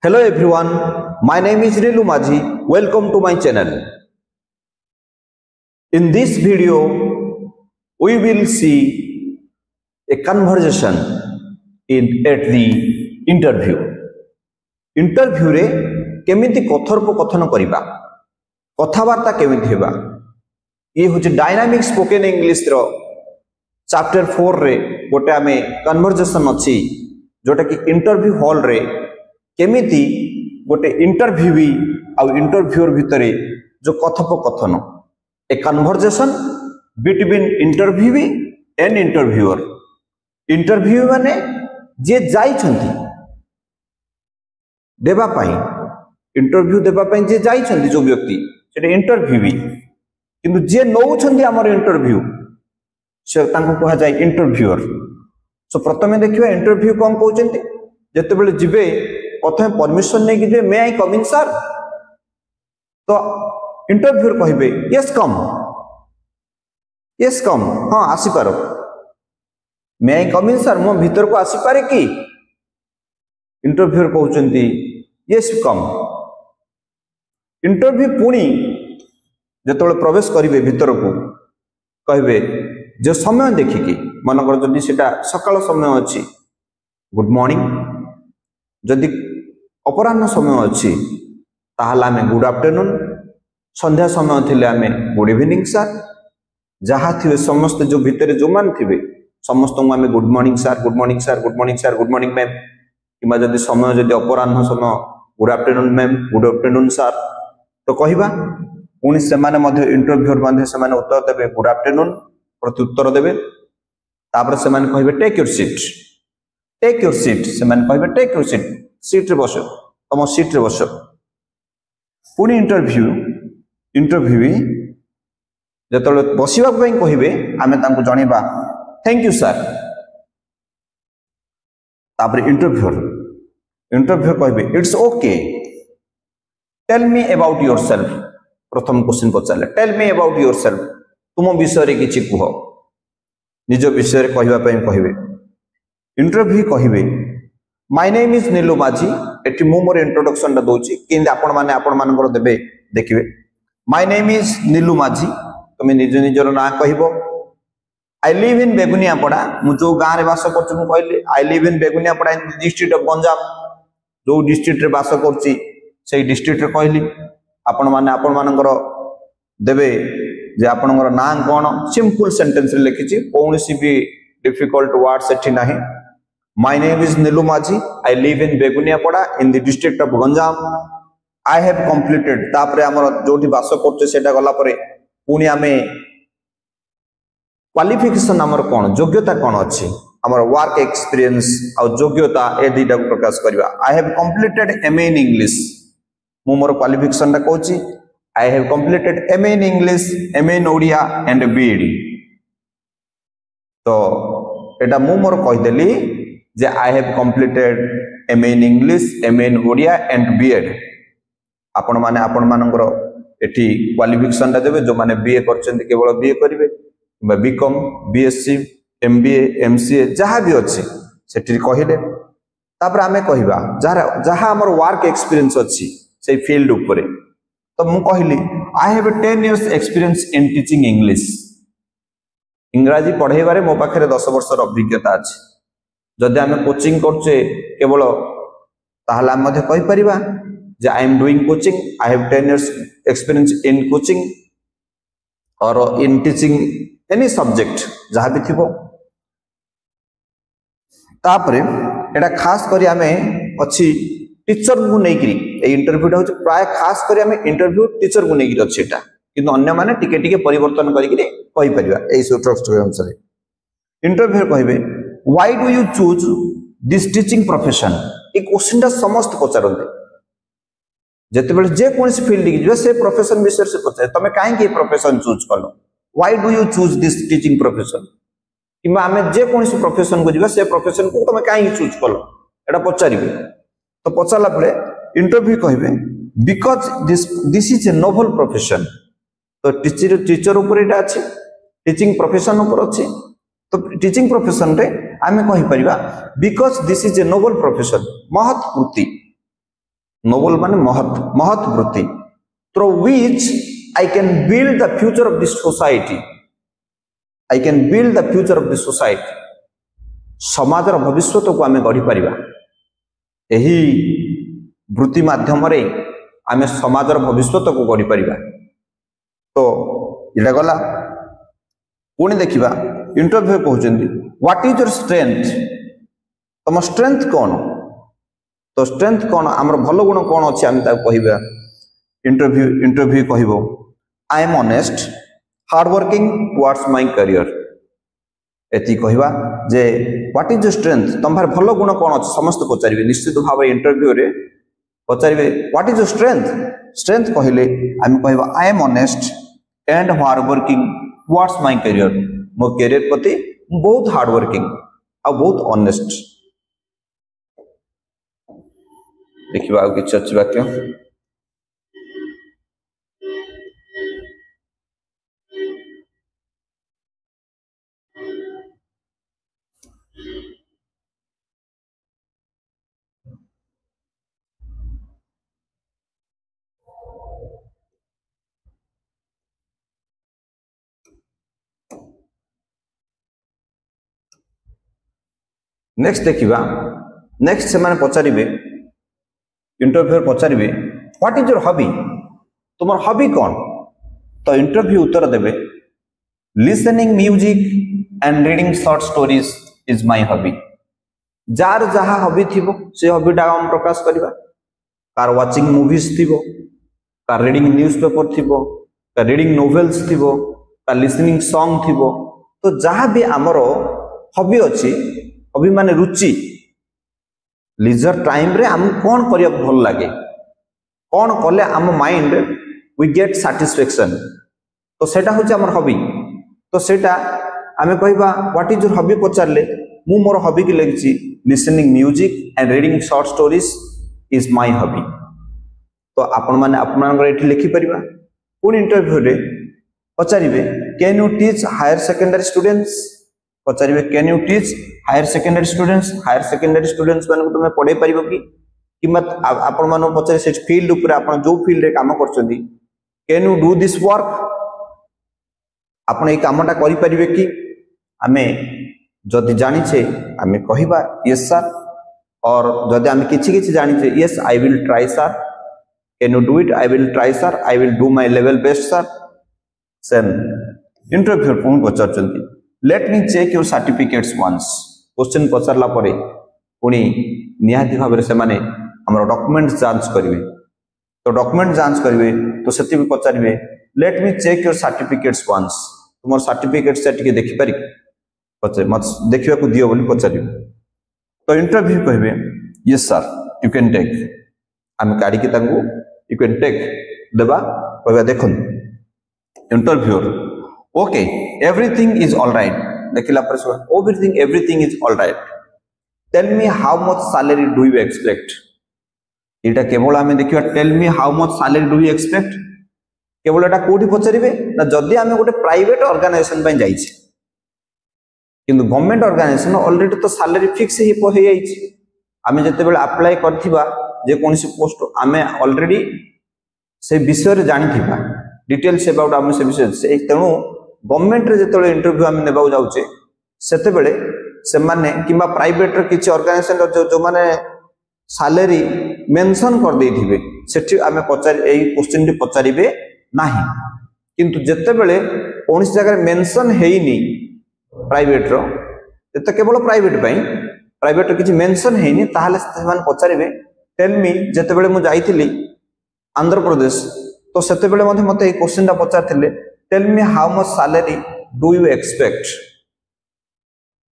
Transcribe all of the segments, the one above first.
Hello everyone, my name is Nilu Maji. Welcome to my channel. In this video, we will see a conversation at the interview. Interview रे केमिति कथोपकथन करिबा, कथावार्ता केमिति हेबा। ये होचे dynamic spoken English रो chapter 4 रे गोटे आमे कन्वर्सेशन अछि जोटा कि इंटरव्यू हॉल रे केमिति गोटे इंटरव्यूवी आउ इंटरव्यूअर भितरे जो कथोपकथन ए conversation between interviewee and interviewer. Interview माने जे जाई छंती देबा पाई, इंटरव्यू देबा पाई जे जाई छंती जो व्यक्ति सेटे इंटरव्यूवी, किंतु जे नौ छंती हमर इंटरव्यू से तांको कहा जाय इंटरव्यूअर। सो प्रथमे देखिबा इंटरव्यू कोन कहउचंती, जते बेले जिबे प्रथम परमिशन नहीं कि मे आई कम इन सर, तो इंटरव्यूअर कहिबे यस कम, यस कम, हाँ आसी पारो, मे आई कम इन सर, मो भीतर को आसी पारे कि। इंटरव्यूअर कहउचंती यस कम। इंटरव्यू पुणी जते प्रवेश करिवे भीतर को कहिबे जो समय देखिकी, मनकर जदि सेटा सकाळ समय अछि गुड मॉर्निंग, जदि अपराह्न समय अच्छी ताहला आमे गुड आफ्टरनून, संध्या समय थिले आमे गुड इवनिंग सर, जहाँ थे समस्त जो भितर जो मान थे समस्त को आमे good morning sir, good morning sir, good morning sir, good morning ma'am, कि जदि समय जदि अपराह्न समय good afternoon ma'am, good afternoon sir, तो कहवा पुणी से इंटरव्यूअर उत्तर देवे गुड आफ्टरनून प्रति उत्तर देवे, तापर से कहे take your seat, take your seat, से कहे टेक योर सीट, सीट रे बस, तुम सीट रे बस। पुणी इंटरव्यूवी जतले बसिबा पई कहिबे आमे तांको जणेबा थैंक यू सर। तापर इंटरव्यूअर कहिबे it's okay, tell me about yourself. प्रथम क्वेश्चन पचारे टेल मी अबाउट योरसेल्फ, तुम विषय रे किछि कुह, निज विषय रे कहिबा पई कहिबे। इंटरव्यू कहिबे माय नेम इज नीलू माझी, एटी मु मोर इंट्रोडक्शन टा दोची किंतु आपण मानकर देबे देखिबे माय नेम इज नीलू माझी, तुम निज निजर ना कहबो। आई लिव इन बेगुनियापड़ा, मु जो गाँव में बास कर कहली I live in Beguniapada in district of Ganjam, जो डिस्ट्रिक्ट रे बास करची से डिस्ट्रिक्ट रे कहली। आपण मानकर देबे जे आपनकर ना कोन, सिंपल सेंटेंस रे लिखिची, कोनसी भी डिफिकल्ट वर्ड सेठी नाही। My name is Nilu Maji. I live in Beguniapada in the district of Ganjam. I have completed. तापरे हमर जोठी बास करछे सेटा गला परे पुनी आमे क्वालिफिकेशन हमर कोन, योग्यता कोन अछि, हमर वर्क एक्सपीरियंस आ योग्यता ए दुटा प्रकाश करबा। I have completed MA in English, मु मोर क्वालिफिकेशन ता कहूची I have completed MA in English, MA in Odia and BEd। तो एटा मु मोर कहि देली जे I have completed MA in English, MA in Odia and BEd। आपण मानकर एठी क्वालिफिकेशन ता देबे, जो माने BA करछन केवल BA करिवे, किबा बीकॉम, BSc, MBA, MCA जहाँ भी अछि सेठी कहिले। तापर आमे कहिबा जहाँ हमर वर्क एक्सपीरियंस अछि से फील्ड ऊपर, तो मु कहली I have 10 years experience in teaching English। इंग्रजी पढ़ाइबारे मो पाखरे 10 वर्षर अभिज्ञता अछि। जदि आमे कोचिंग करछे केवल ताहला हम मध्ये कहि परिबा जे I am doing coaching, I have 10 years experience in coaching और इन टीचिंग एनी सब्जेक्ट जहाँ भी थिबो। तापरे एटा खास करी आमे अछि टीचर को नै करी, ए इंटरव्यूटा होछ प्राय खास करी आमे इंटरव्यू टीचर को नै करी अछि एटा, किंतु अन्य माने टिके परिवर्तन करी कहि परिबा ए स्ट्रक्चर अनुसार। इंटरव्यूअर कहिबे Why do you choose this teaching profession? A question ता समस्त पचारंते, जते बेले जे कोनसी फील्ड की जे से प्रोफेशन विषय से पचारे तमे काहे के प्रोफेशन चूज करलो, Why do you choose this teaching profession? किबा हमें जे कोनसी प्रोफेशन को जिबा से प्रोफेशन को तमे काहे चूज करलो एटा पचारिबे। तो पचारला पळे इंटरव्यू कहिबे because this is a noble profession. तो टीचर ऊपर एटा अछि, टीचिंग प्रोफेशन ऊपर अछि, तो टीचिंग प्रोफेशन रे आमे कहि परिबा because this is a noble profession, महत् वृत्ति नोबल माने महत् महत् वृत्ति through which I can build the future of this society I can build the future of this society समाजर भविष्य को आम गढ़ी पारिबा एही वृत्ति माध्यम रे आम समाजर भविष्य को गढ़ी पारिबा। तो इटा गला पुणी देखिबा इंटरव्यू कहउचंदी व्हाट इज योर स्ट्रेंथ तुम स्ट्रेंथ कौन तो स्ट्रेंथ कौन आमर भल गुण कौन अच्छे आम कहबा इंटरव्यू कहबो I am honest hard working towards my career एति कहबा जे व्हाट इज योर स्ट्रेंथ तुम भार भल गुण कौन अच्छे समस्त पचारे निश्चित भाव इंटरव्यू रे पचारे व्हाट इज योर स्ट्रेंथ कहले आम कहबा I am honest and hard working towards my career मो करियर प्रति बहुत हार्ड वर्किंग आ बहुत ऑनेस्ट। देखिबा आ किछ अछि वाक्य नेक्स्ट देखिबा नेक्स्ट से माने पचारिबे इंटरव्यू पचारिबे व्हाट इज योर हॉबी तुमर हॉबी कौन तो इंटरव्यू उत्तर देबे listening music and reading short stories is my hobby जार जहा हॉबी थिबो से हॉबीटा हम प्रकाश करबा कार वाचिंग मूवीज थिबो कार रीडिंग न्यूज़पेपर थिबो कार रीडिंग नोवेल्स थिबो कार लिसनिंग सॉन्ग थिबो तो जहा भी हमरो हॉबी अछि हॉबी माने रुचि लीजर टाइम रे हम कौन करिया भल लागे कौन कले आम माइंड वी गेट सैटिस्फैक्शन तो सेटा होचे हमर हॉबी तो सेटा आमे कहबा व्हाट इज योर हॉबी पचारले मु मोर हॉबी के लेछि listening music and reading short stories is my hobby तो आपण माने आपनकर एठी लिखि परिबा कोन इंटरव्यू रे पचारिबे can you teach higher secondary students पचारिबे can you teach higher secondary students माने तुमे पढ़े परिबो कि किमा आपण मानो पचारे से फील्ड ऊपर आपण जो फील्ड रे काम करछंदी can you do this work आपण ए कामटा करि परिबे कि आमे जदि जानि छे आमे कहिबा यस सर और जदि आमे किछि किछि जानि छे yes I will try sir can you do it I will try sir I will do my level best sir सेन इंटरव्यू पुन पचारछंदी let me check your certificates once question पचारला परे पुणी निहाती भाव से माने हमर डॉक्यूमेंट जांच करिवे तो डॉक्यूमेंट जांच करिवे तो सेति भी पचारिवे let me check your certificates once तुमर सर्टिफिकेट से टिके देखि पारि पचार मत देखिबा को दियो बोली पचारिवे तो इंटरव्यू कहबे yes sir you can take हम काडी के तांगु यू कैन टेक देबा कहबा देखन interviewer okay everything is all right देखिला पर everything is all right tell me how much salary do you expect एटा केवल आमे देखिबा tell me how much salary do you expect केवल एटा कोठी पचारिबे ना जदी आमे गोटे प्राइवेट ऑर्गेनाइजेशन पय जाई छी किंतु गवर्नमेंट ऑर्गेनाइजेशन ऑलरेडी तो सैलरी फिक्स ही हो जाई आमे जते बेले अप्लाई करथिबा जे कोनसी पोस्ट आमे ऑलरेडी से विषय रे जानि थिबा डिटेल्स अबाउट आमे से विषय से तेनु गवर्नमेंट रे जते इंटरव्यू आमे नेबाउ जाउचे सेते बेले से माने किबा प्राइवेट रे किछि ऑर्गेनाइजेशन जो माने सैलरी मेंशन कर देई थिबे सेठी आमे पचार एई क्वेश्चन टी पचारिबे नाही किंतु जते बेले कोनसी जगह मेंशन हेइनी प्राइवेट रो एते केवल प्राइवेट पई प्राइवेट रो किछि मेंशन हेइनी ताहाले से माने पचारिबे टेल मी जते बेले मु जाईथिली आंध्र प्रदेश तो सेते बेले मते ए क्वेश्चन टा पचारथिले tell me how much salary do you expect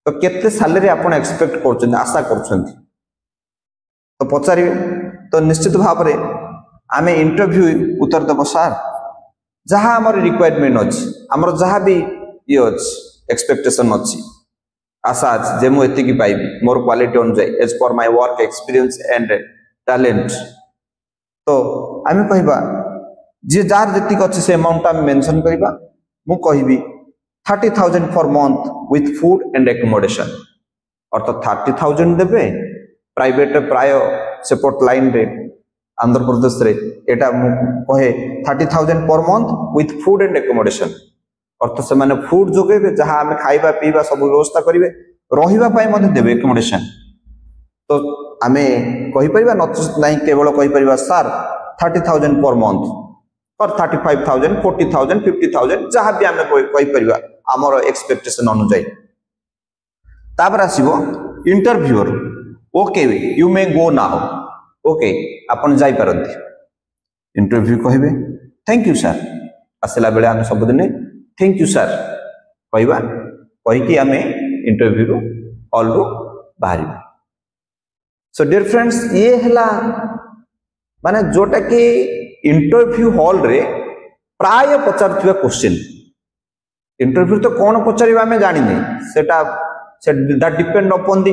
तो केते सैलरी आपण एक्सपेक्ट करछन आशा करछन तो पचारि तो निश्चित भाव रे आमे इंटरव्यू उत्तर देबो सर जहा हमर रिक्वायरमेंट अछि हमर जहा भी ये अछि एक्सपेक्टेशन अछि आशा अछि जे मु एति की पाइबी मोर क्वालिटी अनुसार as per my work experience and talent तो आमे कहबा जे जार जति अछि से अमाउंट आमे मेंशन करबा मु कहबी 30,000 for month with food and accommodation अर्थात 30,000 देबे प्राइवेट प्राय सेपोर्ट लाइन रे आंध्र प्रदेश रे एटा कहे 30,000 per month with food and accommodation अर्थ से माने फूड जोगेबे जहाँ आम खाइबा पीवा सब व्यवस्था करेंगे रहिबा पाई मते देबे एकोमोडेशन तो आम कहीपर ना केवल कहीपर सर 30,000 पर मंथ और 35,000 40,000 50,000 जहाँ भी आम कहीपर आमर एक्सपेक्टेशन अनुजाई तापर आसीबो interviewer okay you may go now okay आपन जाई पारंती इंटरव्यू कहबे थैंक यू सर आसला बेले आम सबदिन थैंक यू सर कहवा कहीकि आम इंटरव्यू रु हॉल रु बाहर सो डियर फ्रेंड्स ये हला माने जोटा कि इंटरव्यू हॉल रे प्राय पचार क्वेश्चन इंटरव्यू तो कौन पचार आम जानी सेटा that depend upon the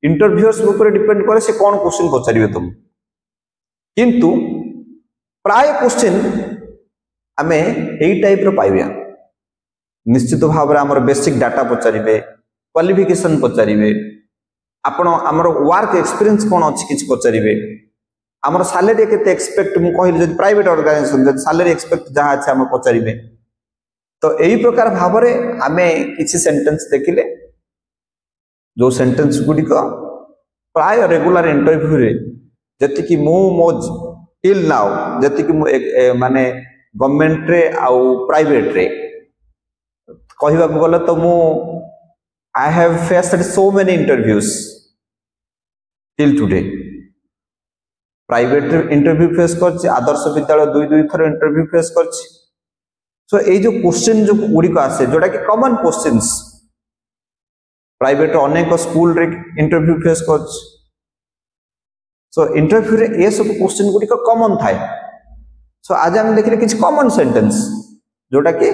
interviewers ऊपर डिपेंड करे से कौन क्वेश्चन पचारे तुम किंतु प्राय क्वेश्चन आमे एई टाइप रो पाइबा निश्चित भाव में आमर बेसिक डाटा पचारे क्वालिफिकेशन पचारे आपण आमर वर्क एक्सपीरियंस कौन अच्छी किसी पचारे आमर सैलरी केते एक्सपेक्ट मु कहली जदि प्राइवेट ऑर्गेनाइजेशन जदि सैलरी एक्सपेक्ट जहाँ अच्छे आम पचारे तो यही प्रकार भाव में आमे किसी सेंटेंस देखिले जो सेंटेंस गुड़िक प्राय रेगुलर इंटरव्यू रे जति मो टिल नाउ जति माने गवर्नमेंट रे आउ प्राइवेट रे कहवा गले तो मु I have faced so many interviews till today private interview face कर आदर्श विद्यालय 2 थर इंटरव्यू फेस कर सो ये जो क्वेश्चन जो गुड़िक आसे जोटा कि कॉमन क्वेश्चंस प्राइवेट अनेक स्कूल रे इंटरव्यू फेस कर सो इंटरव्यू रे ये सब क्वेश्चन गुड़िक कॉमन थाए सो आज हम देखिले किछ कॉमन सेंटेंस जोटा कि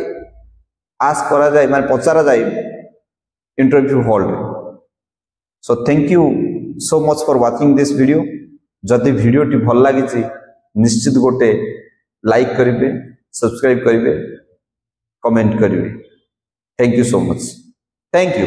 आस्क करा जाए माने पचारा जाए इंटरव्यू हॉल रे so thank you so much for watching this video जदि वीडियो टी भल लागी निश्चित गोटे लाइक करिवे सब्सक्राइब करिवे कमेंट करिवे thank you so much thank you.